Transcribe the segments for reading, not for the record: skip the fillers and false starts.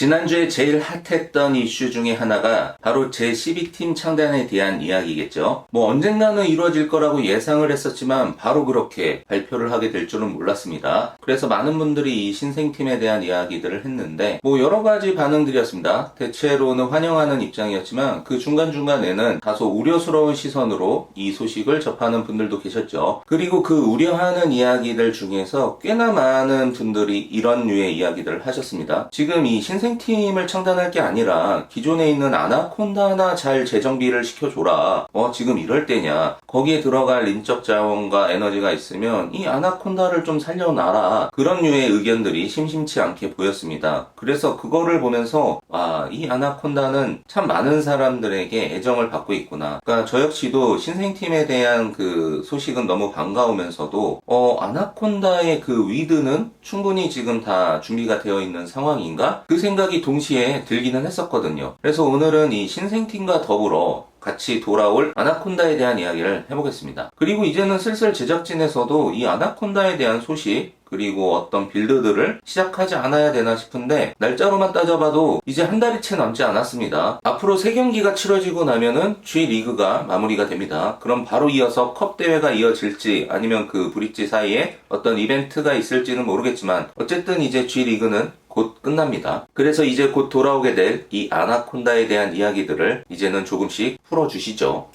지난주에 제일 핫했던 이슈 중에 하나가 바로 제12팀 창단에 대한 이야기겠죠. 언젠가는 이루어질 거라고 예상을 했었지만 바로 그렇게 발표를 하게 될 줄은 몰랐습니다. 그래서 많은 분들이 이 신생팀에 대한 이야기들을 했는데 여러 가지 반응들이었습니다. 대체로는 환영하는 입장이었지만 그 중간중간에는 다소 우려스러운 시선으로 이 소식을 접하는 분들도 계셨죠. 그리고 그 우려하는 이야기들 중에서 꽤나 많은 분들이 이런 류의 이야기들을 하셨습니다. 지금 이 신생팀을 창단할 게 아니라 기존에 있는 아나콘다나 잘 재정비를 시켜줘라. 지금 이럴 때냐. 거기에 들어갈 인적 자원과 에너지가 있으면 이 아나콘다를 좀 살려놔라. 그런 류의 의견들이 심심치 않게 보였습니다. 그래서 그거를 보면서 이 아나콘다는 참 많은 사람들에게 애정을 받고 있구나. 그러니까 저 역시도 신생팀에 대한 그 소식은 너무 반가우면서도 아나콘다의 그 위드는 충분히 지금 다 준비가 되어 있는 상황인가? 그 생각이 동시에 들기는 했었거든요. 그래서 오늘은 이 신생팀과 더불어 같이 돌아올 아나콘다에 대한 이야기를 해보겠습니다. 그리고 이제는 슬슬 제작진에서도 이 아나콘다에 대한 소식 그리고 어떤 빌드들을 시작하지 않아야 되나 싶은데 날짜로만 따져봐도 이제 한 달이 채 남지 않았습니다. 앞으로 3경기가 치러지고 나면은 G리그가 마무리가 됩니다. 그럼 바로 이어서 컵 대회가 이어질지 아니면 그 브릿지 사이에 어떤 이벤트가 있을지는 모르겠지만 어쨌든 이제 G리그는 곧 끝납니다. 그래서 이제 곧 돌아오게 될 이 아나콘다에 대한 이야기들을 이제는 조금씩 풀어주시죠.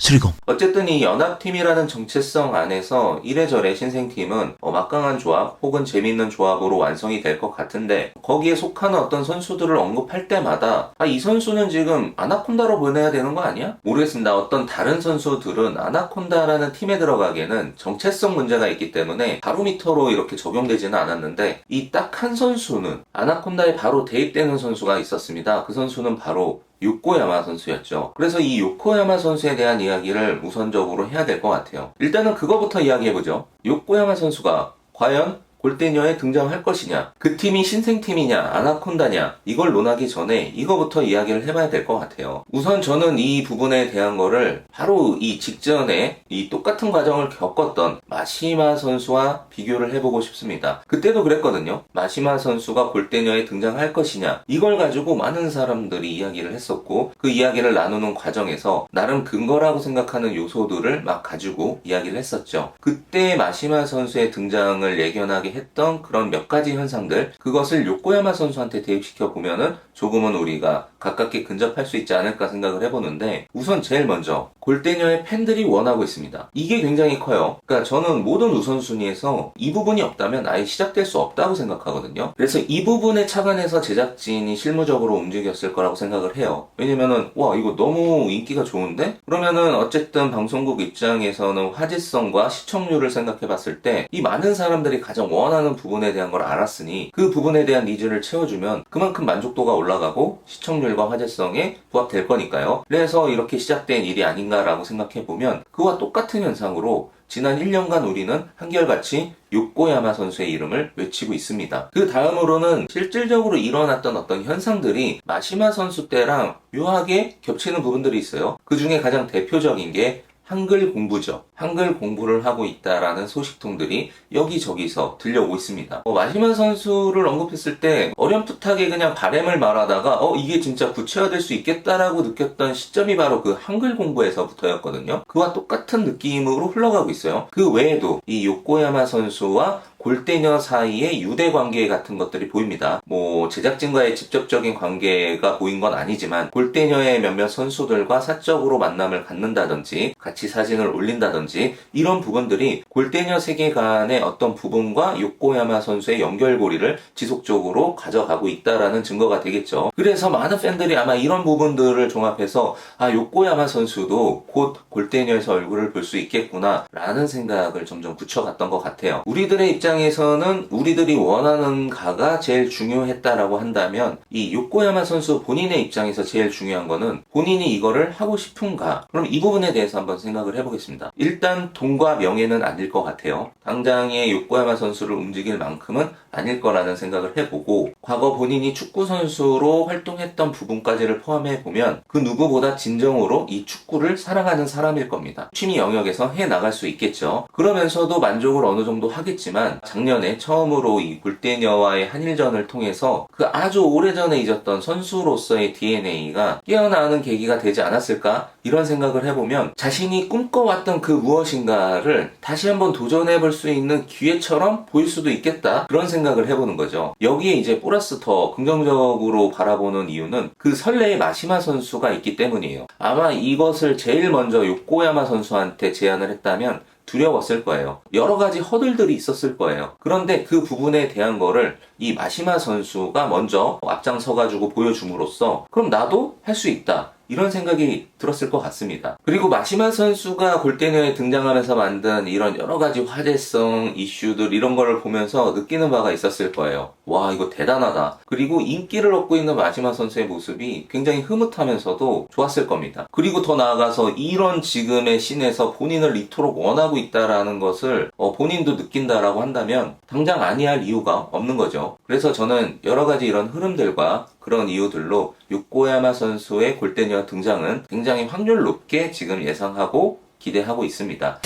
수리공. 어쨌든 이 연합팀이라는 정체성 안에서 이래저래 신생팀은 막강한 조합 혹은 재밌는 조합으로 완성이 될 것 같은데 거기에 속하는 어떤 선수들을 언급할 때마다 이 선수는 지금 아나콘다로 보내야 되는 거 아니야? 모르겠습니다. 어떤 다른 선수들은 아나콘다라는 팀에 들어가기에는 정체성 문제가 있기 때문에 바로미터로 이렇게 적용되지는 않았는데 이 딱 한 선수는 아나콘다에 바로 대입되는 선수가 있었습니다. 그 선수는 바로 요코야마 선수였죠. 그래서 이 요코야마 선수에 대한 이야기를 우선적으로 해야 될 것 같아요. 일단은 그거부터 이야기해보죠. 요코야마 선수가 과연 골대녀에 등장할 것이냐, 그 팀이 신생팀이냐 아나콘다냐, 이걸 논하기 전에 이거부터 이야기를 해봐야 될 것 같아요. 우선 저는 이 부분에 대한 거를 바로 이 직전에 이 똑같은 과정을 겪었던 마시마 선수와 비교를 해보고 싶습니다. 그때도 그랬거든요. 마시마 선수가 골대녀에 등장할 것이냐, 이걸 가지고 많은 사람들이 이야기를 했었고 그 이야기를 나누는 과정에서 나름 근거라고 생각하는 요소들을 막 가지고 이야기를 했었죠. 그때 마시마 선수의 등장을 예견하게 했던 그런 몇 가지 현상들, 그것을 요코야마 선수한테 대입시켜 보면은 조금은 우리가 가깝게 근접할 수 있지 않을까 생각을 해보는데, 우선 제일 먼저 골대녀의 팬들이 원하고 있습니다. 이게 굉장히 커요. 그러니까 저는 모든 우선순위에서 이 부분이 없다면 아예 시작될 수 없다고 생각하거든요. 그래서 이 부분에 착안해서 제작진이 실무적으로 움직였을 거라고 생각을 해요. 왜냐면은 이거 너무 인기가 좋은데? 그러면은 어쨌든 방송국 입장에서는 화제성과 시청률을 생각해 봤을 때 이 많은 사람들이 가장 원하는 부분에 대한 걸 알았으니 그 부분에 대한 니즈를 채워주면 그만큼 만족도가 올라가고 시청률과 화제성에 부합될 거니까요. 그래서 이렇게 시작된 일이 아닌가라고 생각해보면 그와 똑같은 현상으로 지난 1년간 우리는 한결같이 요코야마 선수의 이름을 외치고 있습니다. 그 다음으로는 실질적으로 일어났던 어떤 현상들이 마시마 선수 때랑 묘하게 겹치는 부분들이 있어요. 그 중에 가장 대표적인 게 한글 공부죠. 한글 공부를 하고 있다라는 소식통들이 여기저기서 들려오고 있습니다. 마시마 선수를 언급했을 때 어렴풋하게 그냥 바램을 말하다가 이게 진짜 구체화될 수 있겠다라고 느꼈던 시점이 바로 그 한글 공부에서부터였거든요. 그와 똑같은 느낌으로 흘러가고 있어요. 그 외에도 이 요코야마 선수와 골대녀 사이의 유대 관계 같은 것들이 보입니다. 제작진과의 직접적인 관계가 보인 건 아니지만 골대녀의 몇몇 선수들과 사적으로 만남을 갖는다든지 같이 사진을 올린다든지 이런 부분들이 골대녀 세계관의 어떤 부분과 요코야마 선수의 연결고리를 지속적으로 가져가고 있다라는 증거가 되겠죠. 그래서 많은 팬들이 아마 이런 부분들을 종합해서 요코야마 선수도 곧 골대녀에서 얼굴을 볼 수 있겠구나 라는 생각을 점점 굳혀갔던 것 같아요. 우리들의 입장에서는 우리들이 원하는 가가 제일 중요했다라고 한다면 이 요코야마 선수 본인의 입장에서 제일 중요한 거는 본인이 이거를 하고 싶은가, 그럼 이 부분에 대해서 한번 생각을 해보겠습니다. 일단 돈과 명예는 아닐 것 같아요. 당장의 요코야마 선수를 움직일 만큼은 아닐 거라는 생각을 해보고, 과거 본인이 축구 선수로 활동했던 부분까지를 포함해보면 그 누구보다 진정으로 이 축구를 사랑하는 사람일 겁니다. 취미 영역에서 해나갈 수 있겠죠. 그러면서도 만족을 어느 정도 하겠지만, 작년에 처음으로 이 골대녀와의 한일전을 통해서 그 아주 오래전에 잊었던 선수로서의 DNA가 깨어나는 계기가 되지 않았을까? 이런 생각을 해보면 자신이 꿈꿔왔던 그 무엇인가를 다시 한번 도전해볼 수 있는 기회처럼 보일 수도 있겠다, 그런 생각을 해보는 거죠. 여기에 이제 플러스 더 긍정적으로 바라보는 이유는 그 설레의 마시마 선수가 있기 때문이에요. 아마 이것을 제일 먼저 요코야마 선수한테 제안을 했다면 두려웠을 거예요. 여러 가지 허들들이 있었을 거예요. 그런데 그 부분에 대한 거를 이 마시마 선수가 먼저 앞장서가지고 보여줌으로써 그럼 나도 할 수 있다, 이런 생각이 들었을 것 같습니다. 그리고 마시마 선수가 골대녀에 등장하면서 만든 이런 여러 가지 화제성 이슈들, 이런 거를 보면서 느끼는 바가 있었을 거예요. 와, 이거 대단하다. 그리고 인기를 얻고 있는 마시마 선수의 모습이 굉장히 흐뭇하면서도 좋았을 겁니다. 그리고 더 나아가서 이런 지금의 씬에서 본인을 이토록 원하고 있다라는 것을 본인도 느낀다라고 한다면 당장 아니할 이유가 없는 거죠. 그래서 저는 여러 가지 이런 흐름들과 그런 이유들로 요코야마 선수의 골대녀 등장은 굉장히 확률 높게 지금 예상하고 기대하고 있습니다.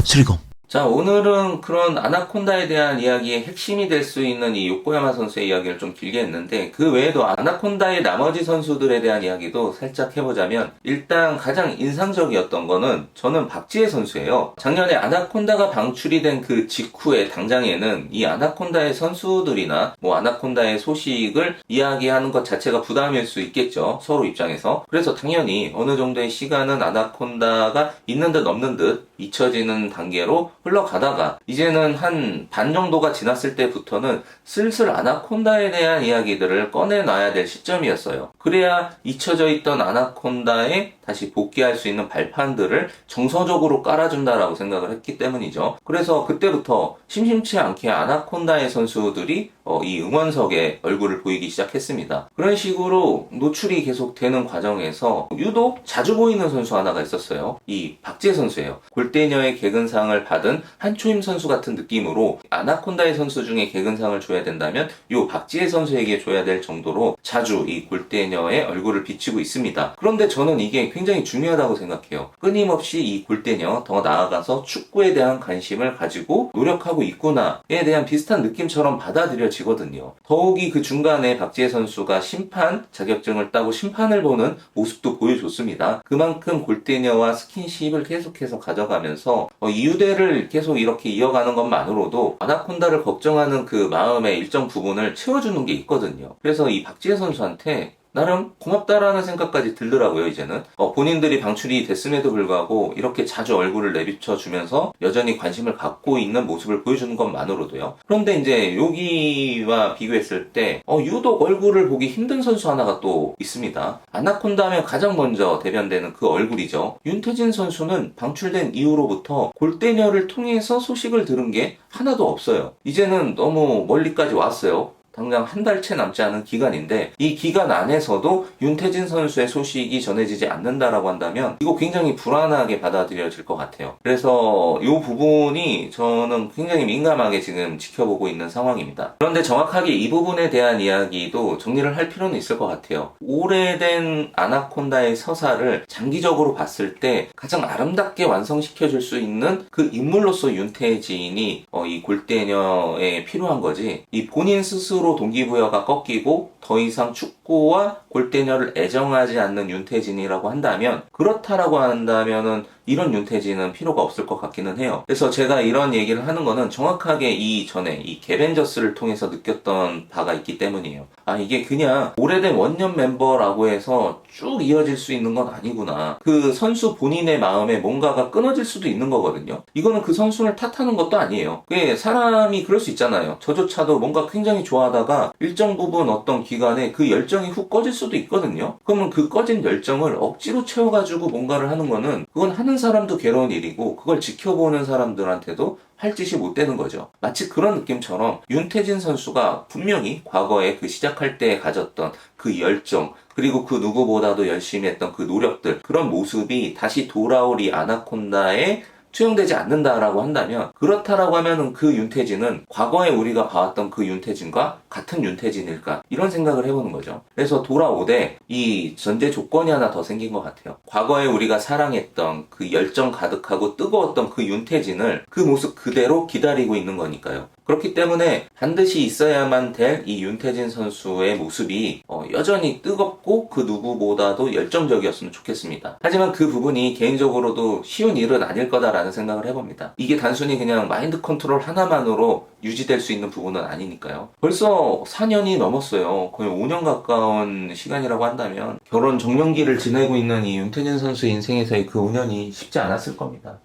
수리검. 자, 오늘은 그런 아나콘다에 대한 이야기의 핵심이 될 수 있는 이 요코야마 선수의 이야기를 좀 길게 했는데, 그 외에도 아나콘다의 나머지 선수들에 대한 이야기도 살짝 해보자면, 일단 가장 인상적이었던 거는 저는 박지혜 선수예요. 작년에 아나콘다가 방출이 된 그 직후에 당장에는 이 아나콘다의 선수들이나 아나콘다의 소식을 이야기하는 것 자체가 부담일 수 있겠죠, 서로 입장에서. 그래서 당연히 어느 정도의 시간은 아나콘다가 있는 듯 없는 듯 잊혀지는 단계로 흘러가다가 이제는 한 반 정도가 지났을 때부터는 슬슬 아나콘다에 대한 이야기들을 꺼내놔야 될 시점이었어요. 그래야 잊혀져 있던 아나콘다에 다시 복귀할 수 있는 발판들을 정서적으로 깔아준다라고 생각을 했기 때문이죠. 그래서 그때부터 심심치 않게 아나콘다의 선수들이 이 응원석에 얼굴을 보이기 시작했습니다. 그런 식으로 노출이 계속 되는 과정에서 유독 자주 보이는 선수 하나가 있었어요. 이 박지혜 선수예요. 골대녀의 개근상을 받은 한초임 선수 같은 느낌으로 아나콘다의 선수 중에 개근상을 줘야 된다면 이 박지혜 선수에게 줘야 될 정도로 자주 이 골대녀의 얼굴을 비치고 있습니다. 그런데 저는 이게 굉장히 중요하다고 생각해요. 끊임없이 이 골대녀, 더 나아가서 축구에 대한 관심을 가지고 노력하고 있구나에 대한 비슷한 느낌처럼 받아들여지거든요. 더욱이 그 중간에 박지혜 선수가 심판 자격증을 따고 심판을 보는 모습도 보여줬습니다. 그만큼 골대녀와 스킨십을 계속해서 가져가면서 이 유대를 계속 이렇게 이어가는 것만으로도 아나콘다를 걱정하는 그 마음의 일정 부분을 채워주는 게 있거든요. 그래서 이 박지혜 선수한테 나름 고맙다라는 생각까지 들더라고요, 이제는. 본인들이 방출이 됐음에도 불구하고 이렇게 자주 얼굴을 내비쳐주면서 여전히 관심을 갖고 있는 모습을 보여주는 것만으로도요. 그런데 이제 여기와 비교했을 때 유독 얼굴을 보기 힘든 선수 하나가 또 있습니다. 아나콘다 하면 가장 먼저 대변되는 그 얼굴이죠. 윤태진 선수는 방출된 이후로부터 골대녀를 통해서 소식을 들은 게 하나도 없어요. 이제는 너무 멀리까지 왔어요. 당장 한 달 채 남지 않은 기간인데 이 기간 안에서도 윤태진 선수의 소식이 전해지지 않는다라고 한다면 이거 굉장히 불안하게 받아들여질 것 같아요. 그래서 이 부분이 저는 굉장히 민감하게 지금 지켜보고 있는 상황입니다. 그런데 정확하게 이 부분에 대한 이야기도 정리를 할 필요는 있을 것 같아요. 오래된 아나콘다의 서사를 장기적으로 봤을 때 가장 아름답게 완성시켜줄 수 있는 그 인물로서 윤태진이 이 골대녀에 필요한 거지, 이 본인 스스로 동기부여가 꺾이고 더 이상 축구와 골대녀를 애정하지 않는 윤태진이라고 한다면, 그렇다라고 한다면은 이런 윤태진은 필요가 없을 것 같기는 해요. 그래서 제가 이런 얘기를 하는 거는 정확하게 이전에 이 개벤저스를 통해서 느꼈던 바가 있기 때문이에요. 이게 그냥 오래된 원년 멤버라고 해서 쭉 이어질 수 있는 건 아니구나. 그 선수 본인의 마음에 뭔가가 끊어질 수도 있는 거거든요. 이거는 그 선수를 탓하는 것도 아니에요. 그게 사람이 그럴 수 있잖아요. 저조차도 뭔가 굉장히 좋아하다가 일정 부분 어떤 기간에 그 열정 열정이 훅 꺼질 수도 있거든요. 그러면 그 꺼진 열정을 억지로 채워가지고 뭔가를 하는 거는 그건 하는 사람도 괴로운 일이고 그걸 지켜보는 사람들한테도 할 짓이 못 되는 거죠. 마치 그런 느낌처럼 윤태진 선수가 분명히 과거에 그 시작할 때 가졌던 그 열정, 그리고 그 누구보다도 열심히 했던 그 노력들, 그런 모습이 다시 돌아올 이 아나콘다에 투영되지 않는다라고 한다면, 그렇다라고 하면은 그 윤태진은 과거에 우리가 봐왔던 그 윤태진과 같은 윤태진일까? 이런 생각을 해보는 거죠. 그래서 돌아오되 이 전제 조건이 하나 더 생긴 것 같아요. 과거에 우리가 사랑했던 그 열정 가득하고 뜨거웠던 그 윤태진을 그 모습 그대로 기다리고 있는 거니까요. 그렇기 때문에 반드시 있어야만 될 이 윤태진 선수의 모습이 여전히 뜨겁고 그 누구보다도 열정적이었으면 좋겠습니다. 하지만 그 부분이 개인적으로도 쉬운 일은 아닐 거다라는 생각을 해봅니다. 이게 단순히 그냥 마인드 컨트롤 하나만으로 유지될 수 있는 부분은 아니니까요. 벌써 4년이 넘었어요. 거의 5년 가까운 시간이라고 한다면 결혼 정년기를 지내고 있는 이 윤태진 선수의 인생에서의 그 5년이 쉽지 않았을 겁니다.